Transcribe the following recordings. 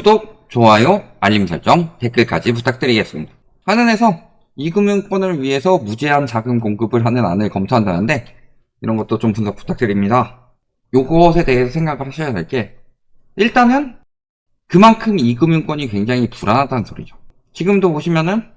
구독, 좋아요, 알림 설정, 댓글까지 부탁드리겠습니다. 한은에서 이금융권을 위해서 무제한 자금 공급을 하는 안을 검토한다는데 이런 것도 좀 분석 부탁드립니다. 요것에 대해서 생각을 하셔야 될 게 일단은 그만큼 이금융권이 굉장히 불안하다는 소리죠. 지금도 보시면은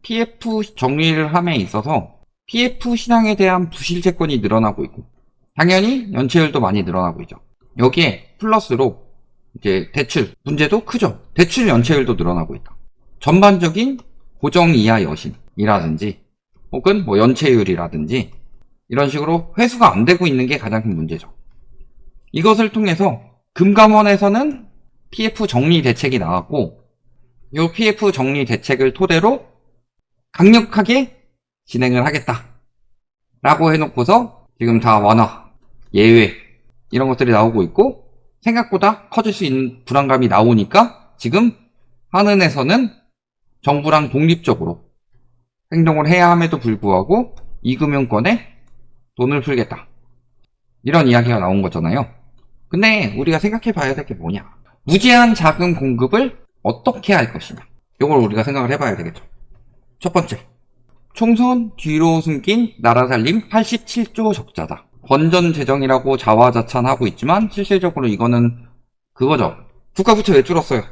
PF 정리를 함에 있어서 PF 신앙에 대한 부실채권이 늘어나고 있고 당연히 연체율도 많이 늘어나고 있죠. 여기에 플러스로 이제 대출 문제도 크죠. 대출 연체율도 늘어나고 있다. 전반적인 고정 이하 여신이라든지 혹은 뭐 연체율이라든지 이런 식으로 회수가 안 되고 있는 게 가장 큰 문제죠. 이것을 통해서 금감원에서는 PF 정리 대책이 나왔고 이 PF 정리 대책을 토대로 강력하게 진행을 하겠다 라고 해놓고서 지금 다 완화, 예외 이런 것들이 나오고 있고 생각보다 커질 수 있는 불안감이 나오니까 지금 한은에서는 정부랑 독립적으로 행동을 해야 함에도 불구하고 이금융권에 돈을 풀겠다 이런 이야기가 나온 거잖아요. 근데 우리가 생각해 봐야 될 게 뭐냐, 무제한 자금 공급을 어떻게 할 것이냐, 이걸 우리가 생각을 해봐야 되겠죠. 첫 번째, 총선 뒤로 숨긴 나라 살림 87조 적자다. 건전 재정이라고 자화자찬하고 있지만 실질적으로 이거는 그거죠. 국가부채 왜 줄었어요?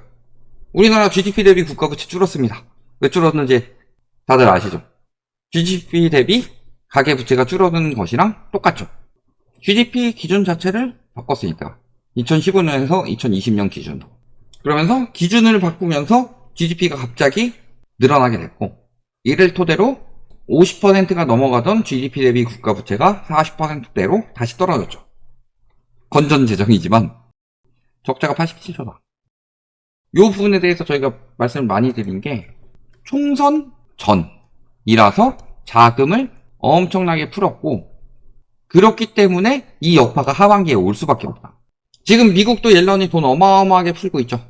우리나라 GDP 대비 국가부채 줄었습니다. 왜 줄었는지 다들 아시죠? GDP 대비 가계부채가 줄어드는 것이랑 똑같죠. GDP 기준 자체를 바꿨으니까 2015년에서 2020년 기준으로. 그러면서 기준을 바꾸면서 GDP가 갑자기 늘어나게 됐고 이를 토대로 50%가 넘어가던 GDP 대비 국가부채가 40%대로 다시 떨어졌죠. 건전 재정이지만 적자가 87조다. 이 부분에 대해서 저희가 말씀을 많이 드린 게 총선 전이라서 자금을 엄청나게 풀었고 그렇기 때문에 이 여파가 하반기에 올 수밖에 없다. 지금 미국도 옐런이 돈 어마어마하게 풀고 있죠.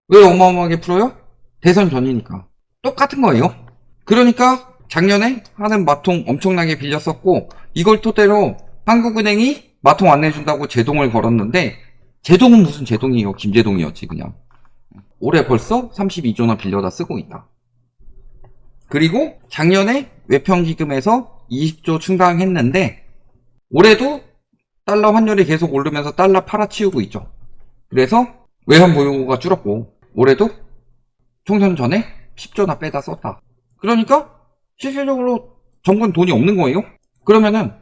왜 어마어마하게 풀어요? 대선 전이니까. 똑같은 거예요. 그러니까 작년에 하는 마통 엄청나게 빌렸었고 이걸 토대로 한국은행이 마통 안 내준다고 제동을 걸었는데 제동은 무슨 제동이에요? 김제동이었지 그냥. 올해 벌써 32조나 빌려다 쓰고 있다. 그리고 작년에 외평기금에서 20조 충당했는데 올해도 달러 환율이 계속 오르면서 달러 팔아치우고 있죠. 그래서 외환 보유고가 줄었고 올해도 총선 전에 10조나 빼다 썼다. 그러니까 실질적으로 정부는 돈이 없는 거예요. 그러면은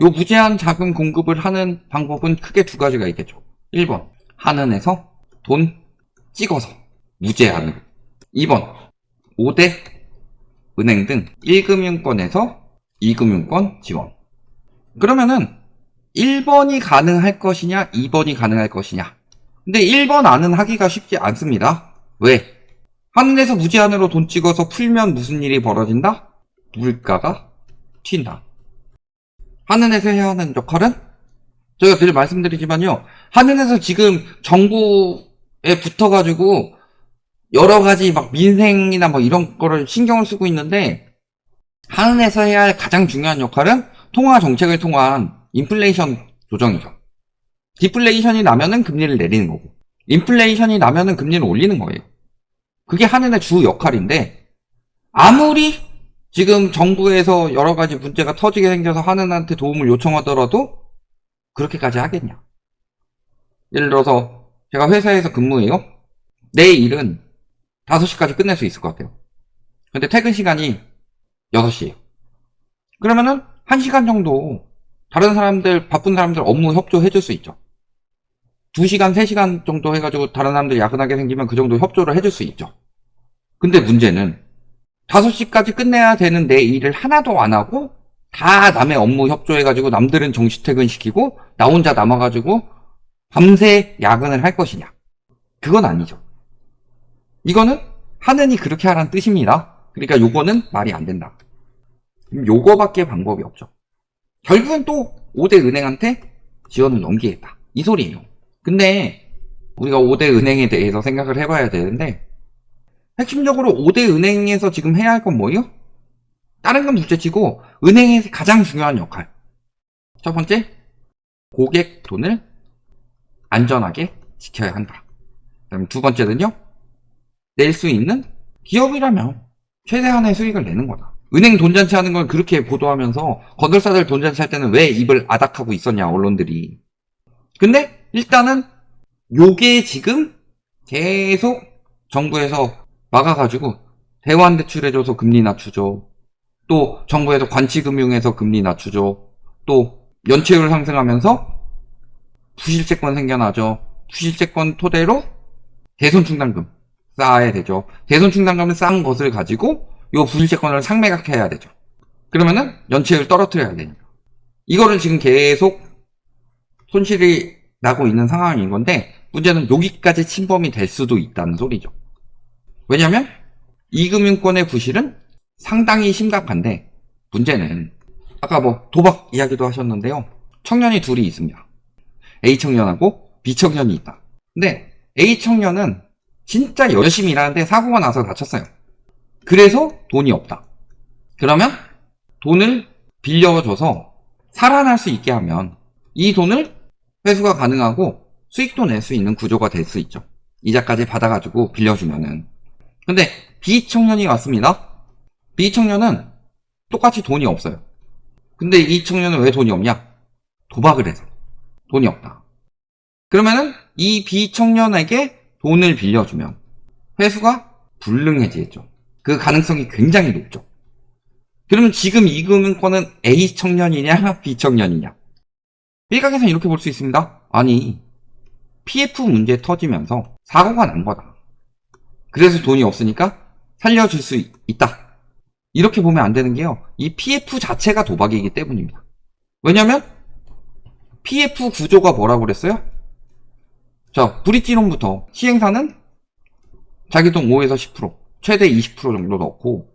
요 무제한 자금 공급을 하는 방법은 크게 두 가지가 있겠죠. 1번 한은에서 돈 찍어서 무제한으로, 2번 5대 은행 등 1금융권에서 2금융권 지원. 그러면은 1번이 가능할 것이냐 2번이 가능할 것이냐. 근데 1번 안은 하기가 쉽지 않습니다. 왜? 한은에서 무제한으로 돈 찍어서 풀면 무슨 일이 벌어진다? 물가가 튄다. 한은에서 해야 하는 역할은 저희가 늘 말씀드리지만요, 한은에서 지금 정부에 붙어가지고 여러 가지 막 민생이나 뭐 이런 거를 신경을 쓰고 있는데 한은에서 해야 할 가장 중요한 역할은 통화 정책을 통한 인플레이션 조정이죠. 디플레이션이 나면은 금리를 내리는 거고 인플레이션이 나면은 금리를 올리는 거예요. 그게 한은의 주 역할인데 아무리 지금 정부에서 여러 가지 문제가 터지게 생겨서 한은한테 도움을 요청하더라도 그렇게까지 하겠냐. 예를 들어서 제가 회사에서 근무해요. 내 일은 5시까지 끝낼 수 있을 것 같아요. 근데 퇴근 시간이 6시예요. 그러면은 1시간 정도 다른 사람들, 바쁜 사람들 업무 협조해 줄 수 있죠. 2시간, 3시간 정도 해가지고 다른 사람들 야근하게 생기면 그 정도 협조를 해줄 수 있죠. 근데 문제는 5시까지 끝내야 되는 내 일을 하나도 안 하고 다 남의 업무 협조해가지고 남들은 정시퇴근 시키고 나 혼자 남아가지고 밤새 야근을 할 것이냐. 그건 아니죠. 이거는 하느니 그렇게 하라는 뜻입니다. 그러니까 요거는 말이 안 된다. 요거밖에 방법이 없죠. 결국은 또 5대 은행한테 지원을 넘기겠다 이 소리예요. 근데 우리가 5대 은행에 대해서 생각을 해봐야 되는데 핵심적으로 5대 은행에서 지금 해야 할 건 뭐예요? 다른 건 둘째치고 은행에서 가장 중요한 역할. 첫 번째, 고객 돈을 안전하게 지켜야 한다. 그다음에 두 번째는요. 낼 수 있는 기업이라면 최대한의 수익을 내는 거다. 은행 돈잔치 하는 건 그렇게 보도하면서 건설사들 돈잔치 할 때는 왜 입을 아닥하고 있었냐 언론들이. 근데 일단은 요게 지금 계속 정부에서 막아가지고 대환 대출해줘서 금리 낮추죠. 또 정부에서 관치금융해서 금리 낮추죠. 또 연체율 상승하면서 부실채권 생겨나죠. 부실채권 토대로 대손충당금 쌓아야 되죠. 대손충당금을 쌓은 것을 가지고 요 부실채권을 상매각해야 되죠. 그러면은 연체율 떨어뜨려야 되니까. 이거를 지금 계속 손실이 나고 있는 상황인 건데 문제는 여기까지 침범이 될 수도 있다는 소리죠. 왜냐면 이금융권의 부실은 상당히 심각한데 문제는 아까 뭐 도박 이야기도 하셨는데요. 청년이 둘이 있습니다. A청년하고 B청년이 있다. 근데 A청년은 진짜 열심히 일하는데 사고가 나서 다쳤어요. 그래서 돈이 없다. 그러면 돈을 빌려줘서 살아날 수 있게 하면 이 돈을 회수가 가능하고 수익도 낼 수 있는 구조가 될 수 있죠. 이자까지 받아가지고 빌려주면은. 근데 B청년이 왔습니다. B청년은 똑같이 돈이 없어요. 근데 이 청년은 왜 돈이 없냐? 도박을 해서 돈이 없다. 그러면은 이 B청년에게 돈을 빌려주면 회수가 불능해지겠죠. 그 가능성이 굉장히 높죠. 그러면 지금 이금융권은 A청년이냐 B청년이냐? 일각에서는 이렇게 볼 수 있습니다. 아니 PF 문제 터지면서 사고가 난 거다. 그래서 돈이 없으니까 살려줄 수 있다. 이렇게 보면 안 되는 게요. 이 PF 자체가 도박이기 때문입니다. 왜냐면 PF 구조가 뭐라고 그랬어요? 자, 브릿지론부터 시행사는 자기 돈 5에서 10%, 최대 20% 정도 넣고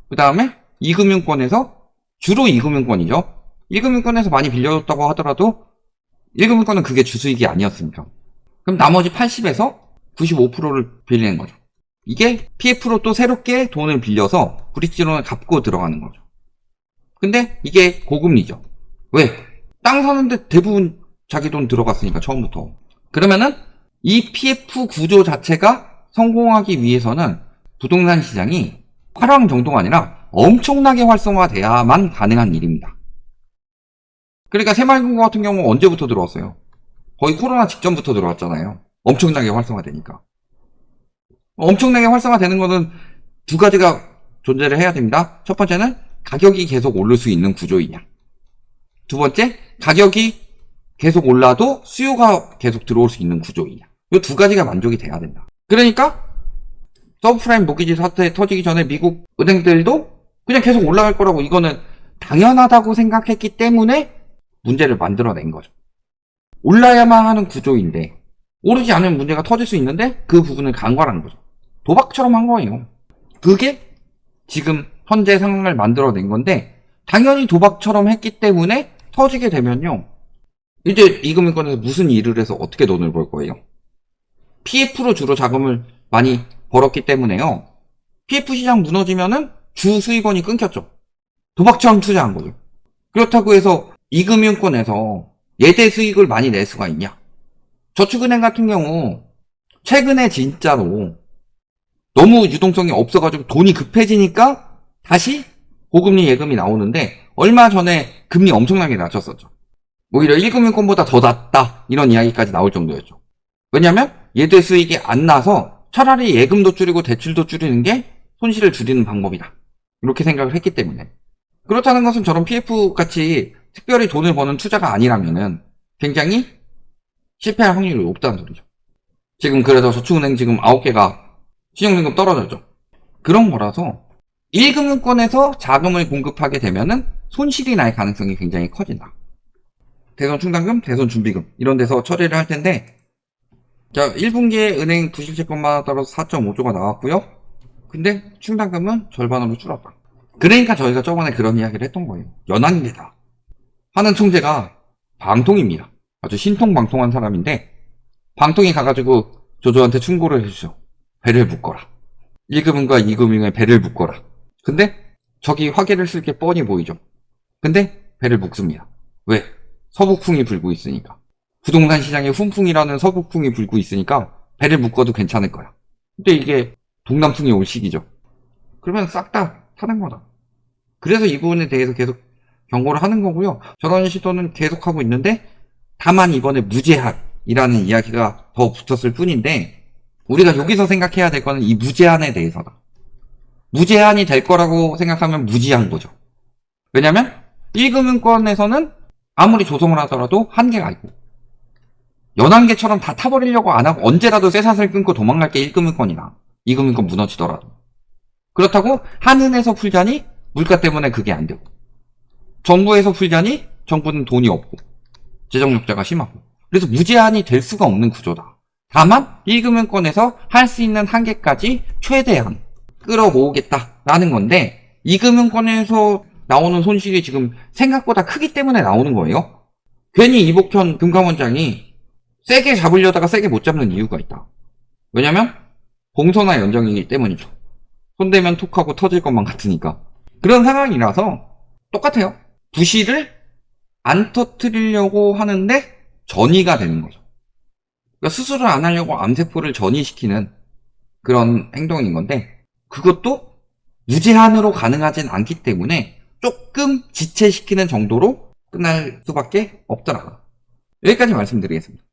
그 다음에 이금융권에서 주로 이금융권이죠. 이금융권에서 많이 빌려줬다고 하더라도 이금융권은 그게 주수익이 아니었으니까. 그럼 나머지 80에서 95%를 빌리는 거죠. 이게 PF로 또 새롭게 돈을 빌려서 브릿지론을 갚고 들어가는 거죠. 근데 이게 고금리죠. 왜? 땅 사는데 대부분 자기 돈 들어갔으니까 처음부터. 그러면은 이 PF 구조 자체가 성공하기 위해서는 부동산 시장이 화랑 정도가 아니라 엄청나게 활성화돼야만 가능한 일입니다. 그러니까 새마을금고 같은 경우 언제부터 들어왔어요? 거의 코로나 직전부터 들어왔잖아요. 엄청나게 활성화되니까. 엄청나게 활성화되는 거는 두 가지가 존재를 해야 됩니다. 첫 번째는 가격이 계속 오를 수 있는 구조이냐. 두 번째, 가격이 계속 올라도 수요가 계속 들어올 수 있는 구조이냐. 이 두 가지가 만족이 돼야 된다. 그러니까 서브프라임 모기지 사태 터지기 전에 미국 은행들도 그냥 계속 올라갈 거라고 이거는 당연하다고 생각했기 때문에 문제를 만들어낸 거죠. 올라야만 하는 구조인데 오르지 않으면 문제가 터질 수 있는데 그 부분을 간과하는 거죠. 도박처럼 한 거예요. 그게 지금 현재 상황을 만들어낸 건데 당연히 도박처럼 했기 때문에 터지게 되면요. 이제 이금융권에서 무슨 일을 해서 어떻게 돈을 벌 거예요? PF로 주로 자금을 많이 벌었기 때문에요. PF 시장 무너지면은 주 수익원이 끊겼죠. 도박처럼 투자한 거죠. 그렇다고 해서 이금융권에서 예대 수익을 많이 낼 수가 있냐? 저축은행 같은 경우 최근에 진짜로 너무 유동성이 없어가지고 돈이 급해지니까 다시 고금리 예금이 나오는데 얼마 전에 금리 엄청나게 낮췄었죠. 오히려 1금융권보다 더 낮다 이런 이야기까지 나올 정도였죠. 왜냐면 예대 수익이 안 나서 차라리 예금도 줄이고 대출도 줄이는 게 손실을 줄이는 방법이다. 이렇게 생각을 했기 때문에. 그렇다는 것은 저런 PF같이 특별히 돈을 버는 투자가 아니라면은 굉장히 실패할 확률이 높다는 소리죠. 지금 그래서 저축은행 지금 9개가 신용등급 떨어졌죠. 그런 거라서 1금융권에서 자금을 공급하게 되면은 손실이 날 가능성이 굉장히 커진다. 대손충당금, 대손준비금 이런 데서 처리를 할 텐데 자 1분기에 은행 부실채권마다 따라서 4.5조가 나왔고요. 근데 충당금은 절반으로 줄었다. 그러니까 저희가 저번에 그런 이야기를 했던 거예요. 연한계다. 하는 총재가 방통입니다. 아주 신통방통한 사람인데 방통이 가가지고 조조한테 충고를 해주죠. 배를 묶어라. 1금융과 2금융에 배를 묶어라. 근데 저기 화계를 쓸 게 뻔히 보이죠. 근데 배를 묶습니다. 왜? 서북풍이 불고 있으니까. 부동산 시장에 훈풍이라는 서북풍이 불고 있으니까 배를 묶어도 괜찮을 거야. 근데 이게 동남풍이 올 시기죠. 그러면 싹 다 타는 거다. 그래서 이 부분에 대해서 계속 경고를 하는 거고요. 저런 시도는 계속하고 있는데 다만 이번에 무제한이라는 이야기가 더 붙었을 뿐인데 우리가 여기서 생각해야 될 거는 이 무제한에 대해서다. 무제한이 될 거라고 생각하면 무지한 거죠. 왜냐면 1금융권에서는 아무리 조성을 하더라도 한계가 있고 연한계처럼 다 타버리려고 안 하고 언제라도 쇠사슬 끊고 도망갈 게 1금융권이나 2금융권 무너지더라도 그렇다고 한은에서 풀자니 물가 때문에 그게 안 되고 정부에서 풀자니 정부는 돈이 없고 재정력자가 심하고 그래서 무제한이 될 수가 없는 구조다. 다만 1금융권에서 할 수 있는 한계까지 최대한 끌어모으겠다라는 건데 2금융권에서 나오는 손실이 지금 생각보다 크기 때문에 나오는 거예요. 괜히 이복현 금감원장이 세게 잡으려다가 세게 못 잡는 이유가 있다. 왜냐면 공소나 연정이기 때문이죠. 손대면 톡하고 터질 것만 같으니까. 그런 상황이라서 똑같아요. 부실을 안 터뜨리려고 하는데 전이가 되는 거죠. 그러니까 수술을 안 하려고 암세포를 전이시키는 그런 행동인 건데 그것도 무제한으로 가능하진 않기 때문에 조금 지체시키는 정도로 끝날 수밖에 없더라고요. 여기까지 말씀드리겠습니다.